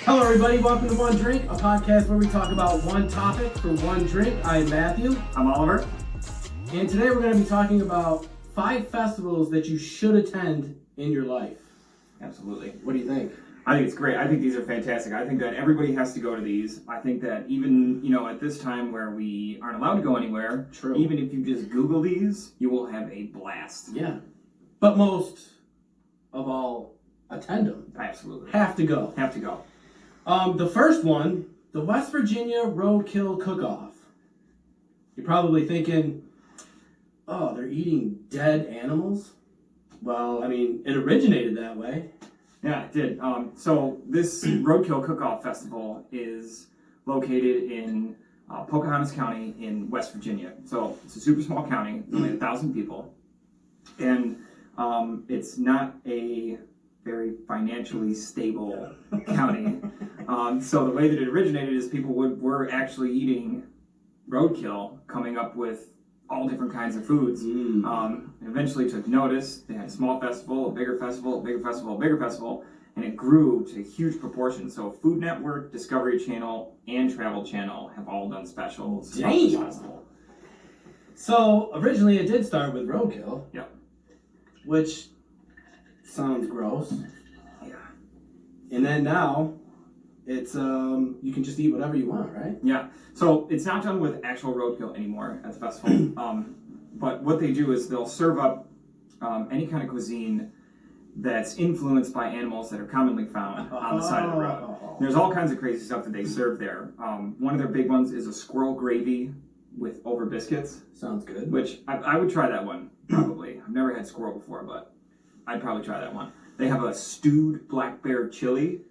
Hello everybody, welcome to One Drink, a podcast where we talk about one topic for one drink. I'm Matthew. I'm Oliver. And today we're going to be talking about 5 festivals that you should attend in your life. Absolutely. What do you think? I think it's great. I think these are fantastic. I think that everybody has to go to these. I think that even, at this time where we aren't allowed to go anywhere, True. Even if you just Google these, you will have a blast. Yeah. But most of all, attend them. Absolutely. Have to go. Have to go. The first one, the West Virginia Roadkill Cook Off. You're probably thinking, oh, they're eating dead animals? Well, I mean, it originated that way. Yeah, it did. So this Roadkill Cook Off Festival is located in Pocahontas County in West Virginia. So it's a super small county, only 1,000 people. And it's not a very financially stable county. So the way that it originated is people were actually eating roadkill, coming up with all different kinds of foods. Eventually took notice. They had a small festival, a bigger festival, a bigger festival, a bigger festival, and it grew to huge proportions. So Food Network, Discovery Channel, and Travel Channel have all done specials. Damn. So originally it did start with roadkill. Yep. Which sounds gross. Yeah. And then now it's you can just eat whatever you want, right? Yeah. So it's not done with actual roadkill anymore at the festival. But what they do is they'll serve up any kind of cuisine that's influenced by animals that are commonly found on the side of the road. There's all kinds of crazy stuff that they serve there. One of their big ones is a squirrel gravy with over biscuits. Sounds good. Which I would try that one, probably. I've never had squirrel before, but I'd probably try that one. They have a stewed black bear chili.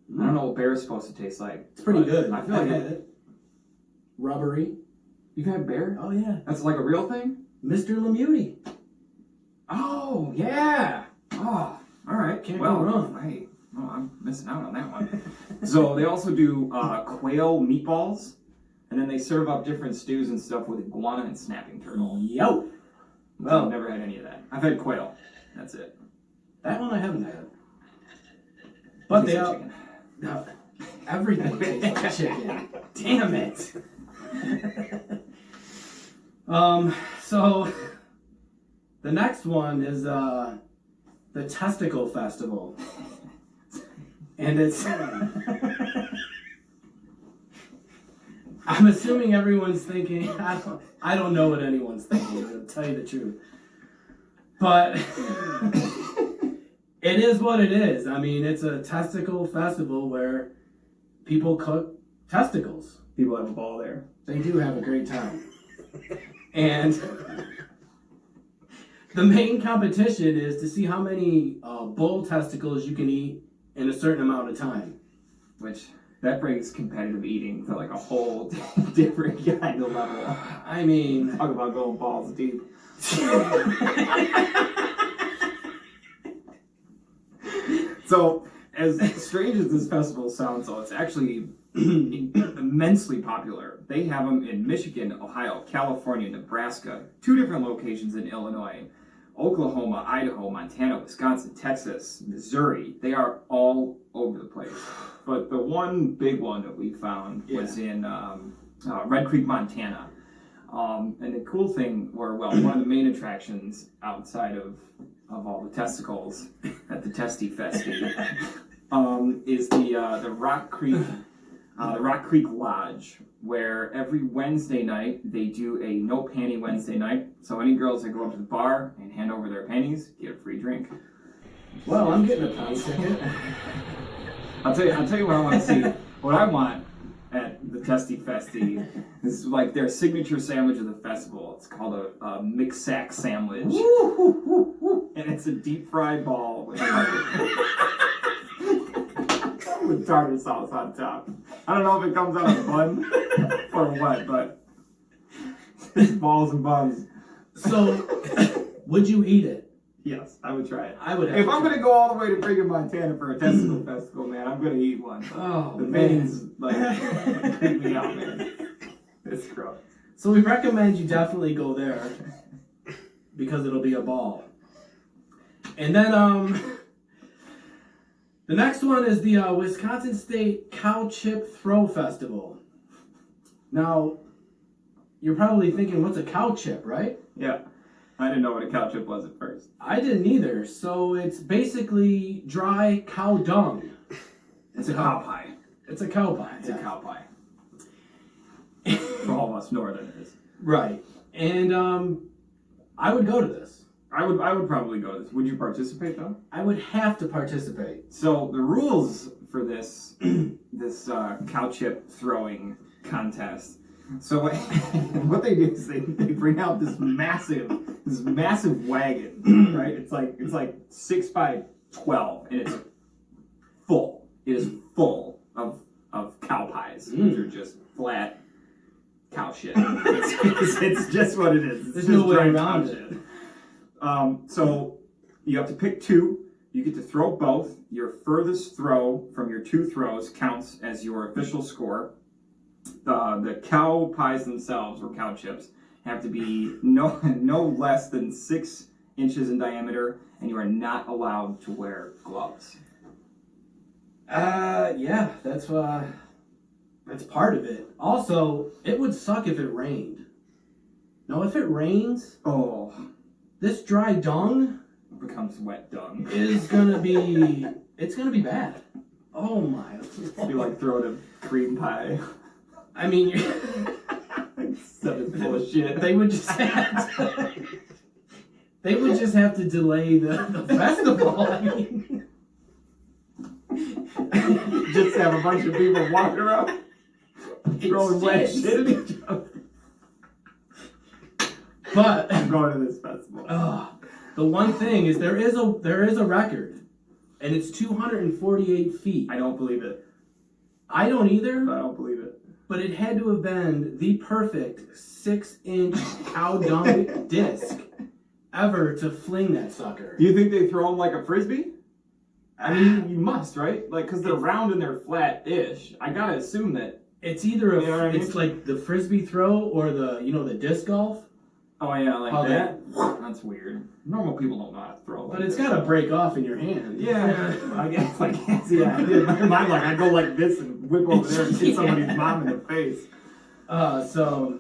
I don't know what bear is supposed to taste like. It's pretty good. I feel I've like had it. Rubbery. You've had bear? Oh, yeah. That's like a real thing? Mr. Lemuti. Oh, yeah. Oh, all right. Can't go wrong. Hey, I'm missing out on that one. So they also do quail meatballs, and then they serve up different stews and stuff with iguana and snapping turtle. Yo. Well, I've never had any of that. I've had quail. That's it. That one I haven't had. But they are... Chicken. No, everything tastes like chicken. Damn it. So the next one is the Testicle Festival. And it's I'm assuming everyone's thinking, I don't know what anyone's thinking, to tell you the truth. But it is what it is. I mean, it's a testicle festival where people cook testicles. People have a ball there. They do have a great time. And the main competition is to see how many bull testicles you can eat in a certain amount of time. Which, that brings competitive eating to like a whole different kind of level. I mean... Talk about going balls deep. So, as strange as this festival sounds, though, it's actually immensely popular. They have them in Michigan, Ohio, California, Nebraska, 2 different locations in Illinois, Oklahoma, Idaho, Montana, Wisconsin, Texas, Missouri. They are all over the place. But the one big one that we found was in Red Creek, Montana. And the cool thing, one of the main attractions outside of all the testicles at the Testi Festi, is the Rock Creek Lodge, where every Wednesday night they do a no panty Wednesday night. So any girls that go up to the bar and hand over their panties get a free drink. Well, I'm getting a panty ticket. I'll tell you what I want to see. What I want at the Testi Festi is like their signature sandwich of the festival. It's called a mixed sack sandwich. And it's a deep fried ball with tartar sauce on top. I don't know if it comes out of a bun or what, but it's balls and buns. So, would you eat it? Yes, I would try it. I would. If I'm going to go all the way to Brigham, Montana for a testicle festival, man, I'm going to eat one. Oh, the veins creep me out, man. It's gross. So we recommend you definitely go there because it'll be a ball. And then The next one is the Wisconsin State Cow Chip Throw Festival. Now, you're probably thinking, what's a cow chip, right? Yeah. I didn't know what a cow chip was at first. I didn't either. So it's basically dry cow dung. It's a cow pie. It's a cow pie. It's a cow pie. For all of us northerners. Right. And I would go to this. I would probably go to this. Would you participate though? I would have to participate. So the rules for this cow chip throwing contest. So what they do is they bring out this massive wagon, right? It's like 6 by 12, and it's full. It is full of cow pies, which are just flat cow shit. It's just what it is. There's no way around it. So you have to pick two. You get to throw both. Your furthest throw from your two throws counts as your official score. The cow pies themselves, or cow chips, have to be no less than 6 inches in diameter, and you are not allowed to wear gloves. Yeah, that's part of it. Also, it would suck if it rained. Now, if it rains, this dry dung Becomes wet dung. is gonna be, it's gonna be bad. Oh my. It'd be like throwing a cream pie. I mean, Full of shit. they would just have to delay the festival. I mean, Just have a bunch of people walking around throwing wet stinks. shit at each other. But I'm going to this festival. the one thing is there is a record, and it's 248 feet. I don't believe it. I don't either. I don't believe it. But it had to have been the perfect 6-inch cow dung disc ever to fling that sucker. Do you think they throw them like a frisbee? I mean, you must, right? Like, because they're round and they're flat-ish. I gotta assume that. It's either You know what I mean? it's like the frisbee throw or the disc golf. Oh yeah, like How that. That's weird. Normal people don't know how to throw. But it's got to break off in your hand. Yeah, I guess. Yeah. Mine, like I go like this and whip over there and hit somebody's mom in the face. So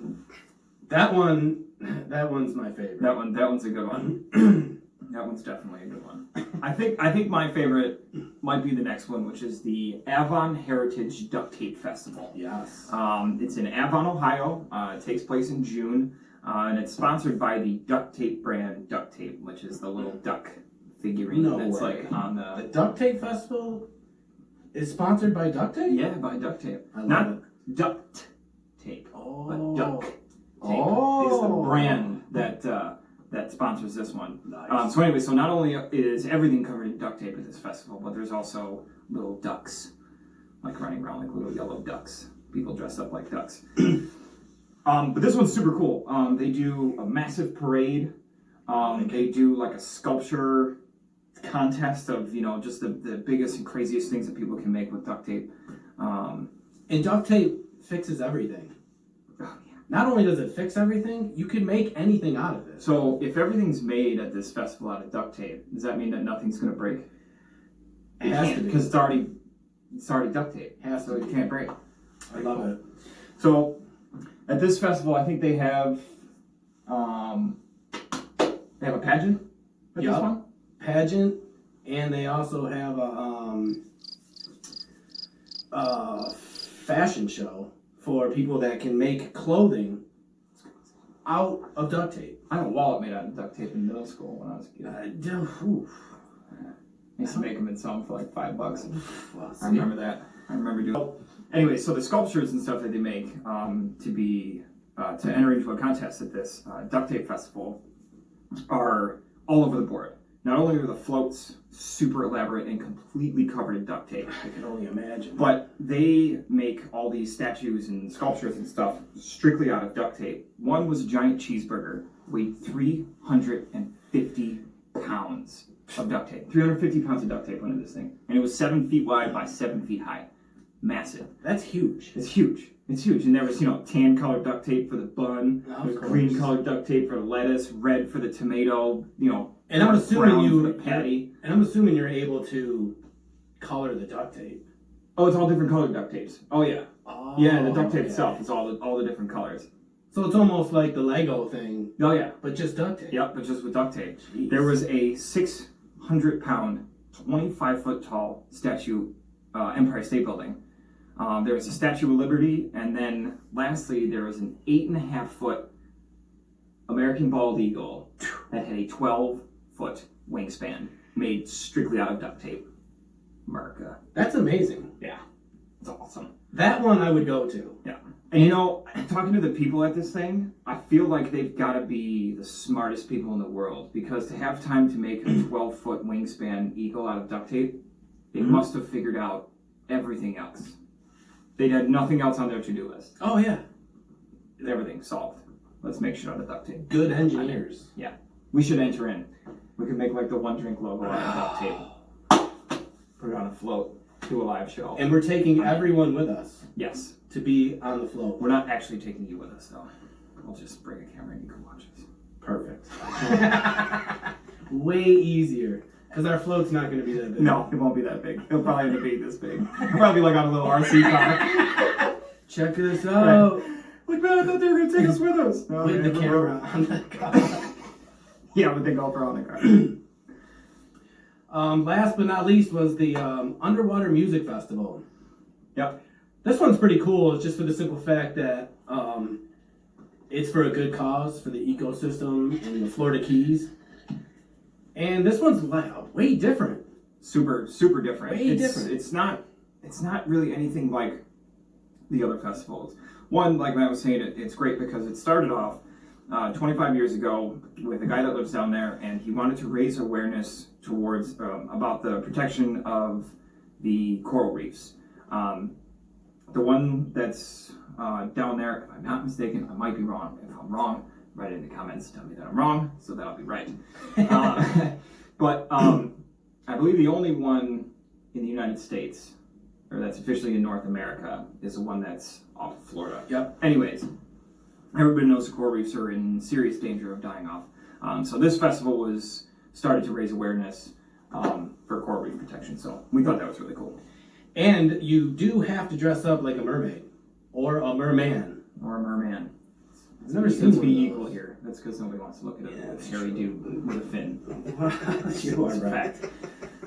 that one's my favorite. That one's a good one. That one's definitely a good one. I think my favorite might be the next one, which is the Avon Heritage Duct Tape Festival. Yes. It's in Avon, Ohio. It takes place in June, and it's sponsored by the Duct Tape brand Duct Tape, which is the little duck figurine that's way. like on The Duct Tape Festival is sponsored by Duct Tape? Yeah, by Duct Tape. I love Not it. Duct Tape, but Duct Tape Oh. is the brand that sponsors this one. Nice. So anyway, so not only is everything covered in duct tape at this festival, but there's also little ducks, like running around like little yellow ducks. People dressed up like ducks. But this one's super cool. They do a massive parade. They do like a sculpture contest of, just the biggest and craziest things that people can make with duct tape. And duct tape fixes everything. Not only does it fix everything, you can make anything out of it. So if everything's made at this festival out of duct tape, does that mean that nothing's going to break? It has to be. Because it's already duct tape. Has to So be. it can't break. I love it. So at this festival, I think they have a pageant at this one. Pageant, and they also have a fashion show for people that can make clothing out of duct tape. I had a wallet made out of duct tape in middle school when I was a kid. I used to make them in some for like $5. Well, I remember that. I remember doing it. Anyway, so the sculptures and stuff that they make to enter into a contest at this duct tape festival are all over the board. Not only are the floats super elaborate and completely covered in duct tape, I can only imagine. but they make all these statues and sculptures and stuff strictly out of duct tape. One was a giant cheeseburger, weighed 350 pounds of duct tape. 350 pounds of duct tape went into this thing. And it was 7 feet wide by 7 feet high. Massive. That's huge. It's huge. It's huge. And there was, tan colored duct tape for the bun. Of course. Green colored duct tape for the lettuce. Red for the tomato. And I'm assuming brown for the patty. And I'm assuming you're able to color the duct tape? Oh, it's all different colored duct tapes. Oh yeah. Oh, Yeah, the duct tape okay. itself is all the different colors. So it's almost like the Lego thing. Oh yeah. But just duct tape. Yep, but just with duct tape. Jeez. There was a 600-pound, 25-foot tall statue, Empire State Building. There was a Statue of Liberty, and then lastly, there was an 8.5-foot American bald eagle that had a 12-foot wingspan made strictly out of duct tape. America. That's amazing. Yeah, it's awesome. That one I would go to. Yeah. And you know, talking to the people at this thing, I feel like they've got to be the smartest people in the world, because to have time to make a 12-foot wingspan eagle out of duct tape, they must have figured out everything else. They had nothing else on their to-do list. Oh, yeah. Everything solved. Let's make shit out of duct tape. Good engineers. Yeah. We should enter in. We could make like the One Drink logo out of duct tape. Put it on a float. Do a live show. And we're taking everyone with us. Yes. To be on the float. We're not actually taking you with us, though. We'll just bring a camera and you can watch us. Perfect. Way easier. Because our float's not going to be that big. No, it won't be that big. It'll probably end up being this big. It'll probably be like on a little RC car. Check this out. Right. Like, man, I thought they were going to take us with us. No, With the camera on the car. Yeah, with the GoPro on the car. Last but not least was the Underwater Music Festival. Yep. This one's pretty cool. It's just for the simple fact that it's for a good cause, for the ecosystem in the Florida Keys. And this one's way different. Super, super different. Way different. It's not really anything like the other festivals. One, like Matt was saying, it's great because it started off 25 years ago with a guy that lives down there, and he wanted to raise awareness towards about the protection of the coral reefs. The one that's down there, if I'm not mistaken, I might be wrong. If I'm wrong, write it in the comments, tell me that I'm wrong, so that I'll be right. But I believe the only one in the United States, or that's officially in North America, is the one that's off of Florida. Yep. Anyways, everybody knows the coral reefs are in serious danger of dying off. So this festival was started to raise awareness for coral reef protection. So we thought that was really cool. And you do have to dress up like a mermaid. Or a merman. Or a merman. I've never seen Let's one be of equal those. here. That's because nobody wants to look at Yeah, a that's hairy true. dude with a fin. You are It's a right.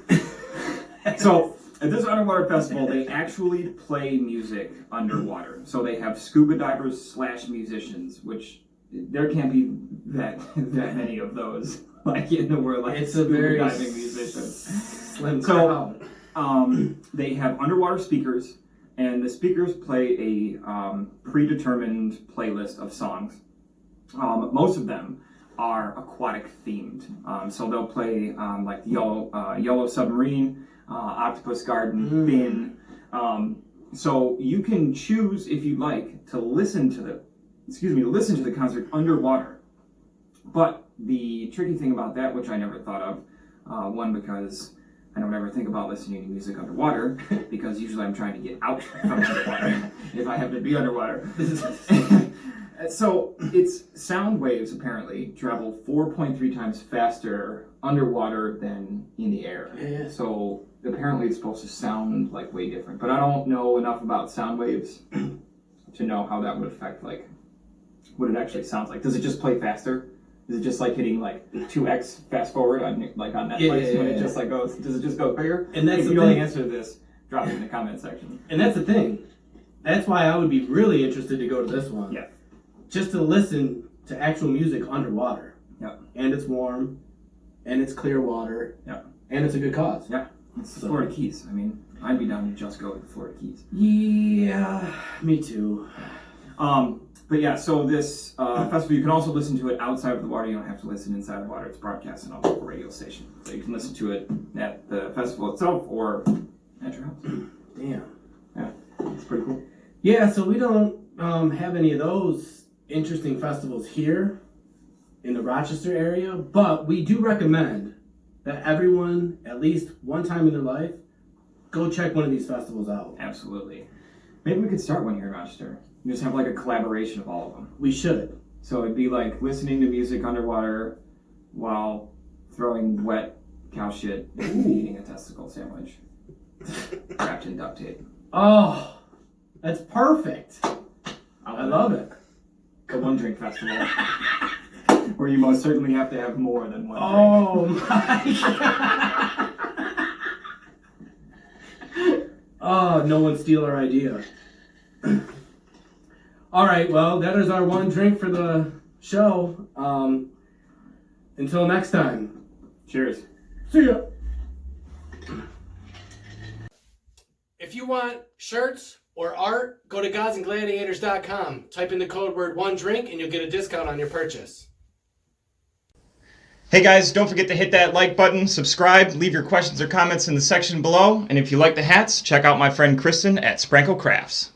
fact. So at this underwater festival, they actually play music underwater. So they have scuba divers / musicians, which there can't be that many of those like in the world. Like It's a scuba very diving musicians. slim So- crowd. They have underwater speakers, and the speakers play a predetermined playlist of songs. Most of them are aquatic themed. So they'll play like the Yellow Submarine, Octopus Garden, Finn. So you can choose if you'd like to listen to the concert underwater. But the tricky thing about that, which I never thought of, one, because I don't ever think about listening to music underwater, because usually I'm trying to get out from underwater if I have to be underwater. So it's sound waves apparently travel 4.3 times faster underwater than in the air. Yeah. So apparently it's supposed to sound like way different. But I don't know enough about sound waves to know how that would affect like what it actually sounds like. Does it just play faster? Is it just like hitting like 2x fast forward on Netflix when it just like goes? Does it just go quicker? And that's if the you know the thing. answer to this, drop it in the comment section. And that's the thing. That's why I would be really interested to go to this one. Yeah. Just to listen to actual music underwater. Yep. And it's warm. And it's clear water. Yep. And it's a good cause. Yeah. It's the Florida Keys. I mean, I'd be down to just go to the Florida Keys. Yeah, me too. But yeah, so this festival, you can also listen to it outside of the water. You don't have to listen inside the water. It's broadcast on a local radio station. So you can listen to it at the festival itself or at your house. Damn. Yeah, it's pretty cool. Yeah, so we don't have any of those interesting festivals here in the Rochester area, but we do recommend that everyone, at least one time in their life, go check one of these festivals out. Absolutely. Maybe we could start one here in Rochester. You just have like a collaboration of all of them. We should. So it'd be like listening to music underwater while throwing wet cow shit and eating a testicle sandwich. wrapped in duct tape. Oh, that's perfect. I love it. The One Drink Festival. Where you most certainly have to have more than one drink. Oh my god. Oh, no one steal our idea. All right, well, that is our one drink for the show. Until next time. Cheers. See ya. If you want shirts or art, go to godsandgladiators.com. Type in the code word one drink and you'll get a discount on your purchase. Hey guys, don't forget to hit that like button, subscribe, leave your questions or comments in the section below, and if you like the hats, check out my friend Kristen at Sprankle Crafts.